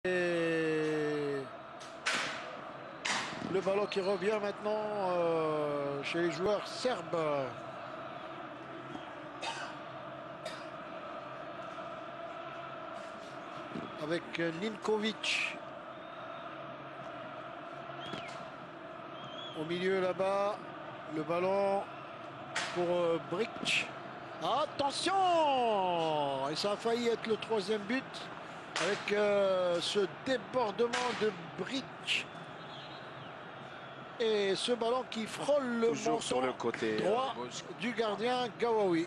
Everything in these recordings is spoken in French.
Et le ballon qui revient maintenant chez les joueurs serbes. Avec Ninkovic. Au milieu là-bas, le ballon pour Brick. Attention! Et ça a failli être le troisième but avec ce débordement de Brick. Et ce ballon qui frôle le toujours menton sur le côté droit du gardien Gawawi.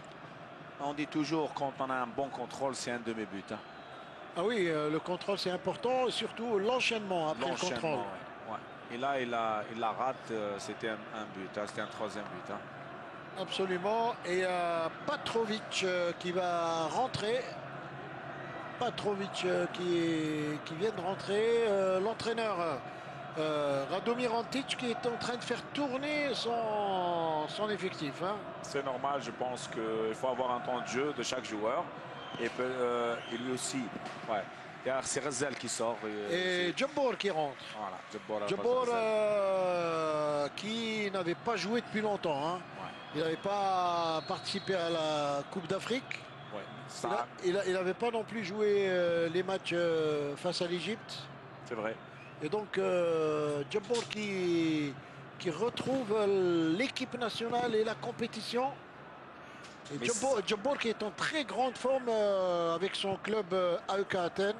On dit toujours quand on a un bon contrôle, c'est un de mes buts. Hein. Ah oui, le contrôle c'est important, et surtout l'enchaînement après le contrôle. Ouais. Ouais. Et là, il la rate, c'était un but, hein. C'était un troisième but. Hein. Absolument. Et Patrovic qui va rentrer. Patrovic qui vient de rentrer. L'entraîneur Radomir Antic qui est en train de faire tourner son effectif. Hein. C'est normal, je pense qu'il faut avoir un temps de jeu de chaque joueur. Et lui aussi, ouais. C'est Razel qui sort. Et Djabbour qui rentre. Voilà, Djabbour qui n'avait pas joué depuis longtemps. Hein. Ouais. Il n'avait pas participé à la Coupe d'Afrique. Ouais, il n'avait pas non plus joué les matchs face à l'Égypte. C'est vrai. Et donc Djabbour qui retrouve l'équipe nationale et la compétition. Et Djabbour qui est en très grande forme avec son club AEK Athènes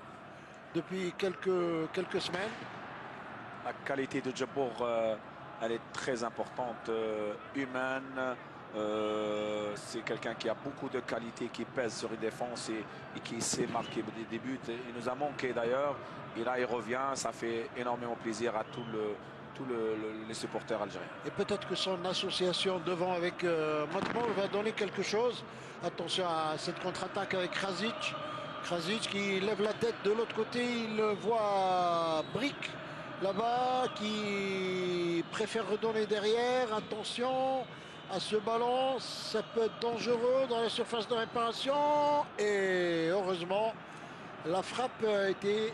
depuis quelques semaines. La qualité de Djabbour, elle est très importante, humaine. C'est quelqu'un qui a beaucoup de qualité, qui pèse sur les défenses et qui sait marquer des buts. Il nous a manqué d'ailleurs. Et là, il revient. Ça fait énormément plaisir à tous les supporters algériens. Et peut-être que son association devant avec Matmoul va donner quelque chose. Attention à cette contre-attaque avec Krasic. Krasic qui lève la tête de l'autre côté. Il voit Brick là-bas qui préfère redonner derrière. Attention à ce ballon. Ça peut être dangereux dans la surface de réparation. Et heureusement, la frappe a été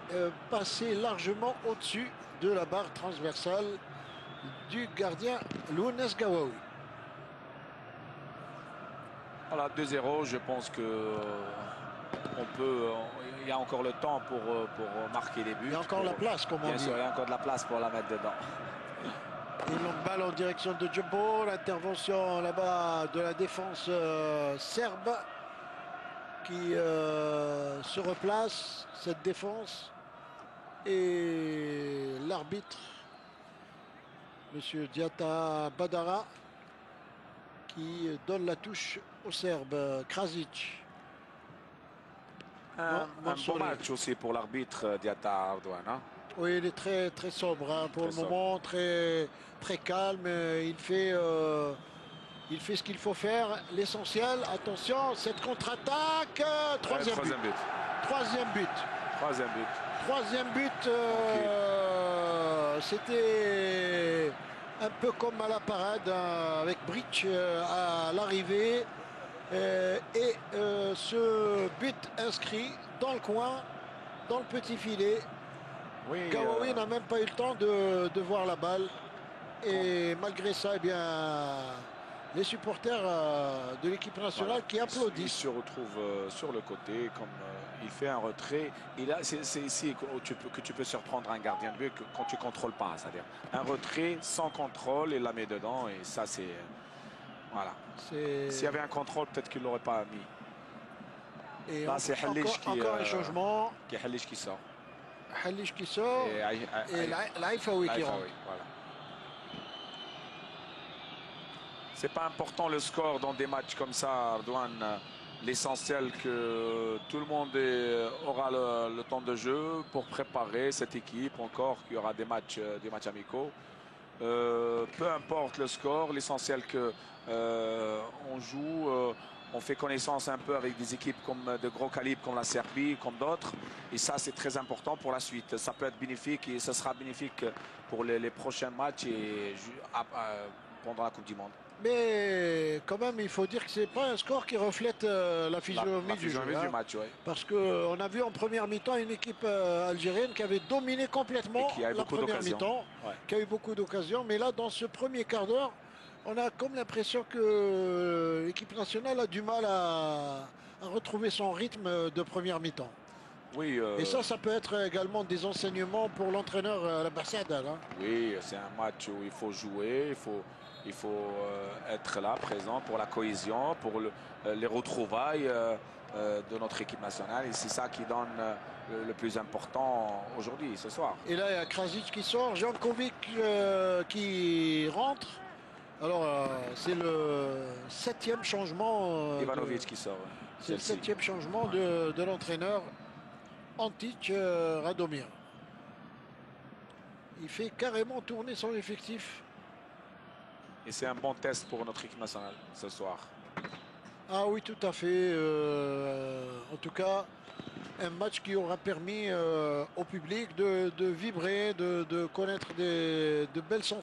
passée largement au-dessus de la barre transversale du gardien Lounes Gawawi. Voilà, 2-0, je pense que il y a encore le temps pour marquer des buts. Il y a encore la place, comme on dit. Bien sûr, il y a encore de la place pour la mettre dedans. Une longue balle en direction de Djabbour, l'intervention là-bas de la défense serbe qui se replace, cette défense. Et l'arbitre, monsieur Diata Badara, qui donne la touche au Serbe, Krasic. Un bon match aussi pour l'arbitre Diata Ardouane. Hein. Oui, il est très, très sobre hein, pour le moment, très, très calme. Il fait ce qu'il faut faire. L'essentiel, attention, cette contre-attaque. Troisième but. Troisième but. Troisième but. Troisième but, c'était un peu comme à la parade hein, avec Brick à l'arrivée. Et ce but inscrit dans le coin, dans le petit filet. Oui, Gawawi n'a même pas eu le temps de voir la balle. Et malgré ça, eh bien, les supporters de l'équipe nationale qui applaudissent. Il se retrouve sur le côté, comme il fait un retrait. Et là, c'est ici que tu peux surprendre un gardien de but quand tu ne contrôles pas. C'est-à-dire un retrait sans contrôle et la met dedans. Et ça, c'est... Voilà. S'il y avait un contrôle, peut-être qu'il ne l'aurait pas mis. Et là, c'est Halish encore un changement. Halish qui sort. Halish qui sort. Et Laifaoui qui rentre. Voilà. C'est pas important le score dans des matchs comme ça, Ardouane. L'essentiel que tout le monde aura le temps de jeu pour préparer cette équipe. Encore qu'il y aura des matchs amicaux. Peu importe le score, l'essentiel que on joue, on fait connaissance un peu avec des équipes de gros calibre comme la Serbie, comme d'autres. Et ça, c'est très important pour la suite. Ça peut être bénéfique et ça sera bénéfique pour les prochains matchs et pendant la Coupe du Monde. Mais quand même, il faut dire que c'est pas un score qui reflète la physionomie du jeu. Du match, ouais. Parce qu'on a vu en première mi-temps une équipe algérienne qui avait dominé complètement la première mi-temps, ouais. qui a eu beaucoup d'occasions. Mais là, dans ce premier quart d'heure, on a comme l'impression que l'équipe nationale a du mal à retrouver son rythme de première mi-temps. Oui, et ça peut être également des enseignements pour l'entraîneur à la Bassade. Hein. Oui, c'est un match où il faut jouer, il faut être là, présent pour la cohésion, pour les retrouvailles de notre équipe nationale. Et c'est ça qui donne le plus important aujourd'hui, ce soir. Et là, il y a Krasic qui sort, Jankovic qui rentre. Alors, c'est le 7e changement. Ivanovic qui sort. C'est le 7e changement de l'entraîneur Antic Radomir. Il fait carrément tourner son effectif. Et c'est un bon test pour notre équipe nationale ce soir. Ah oui, tout à fait. En tout cas, un match qui aura permis au public de vibrer, de connaître de belles sensations.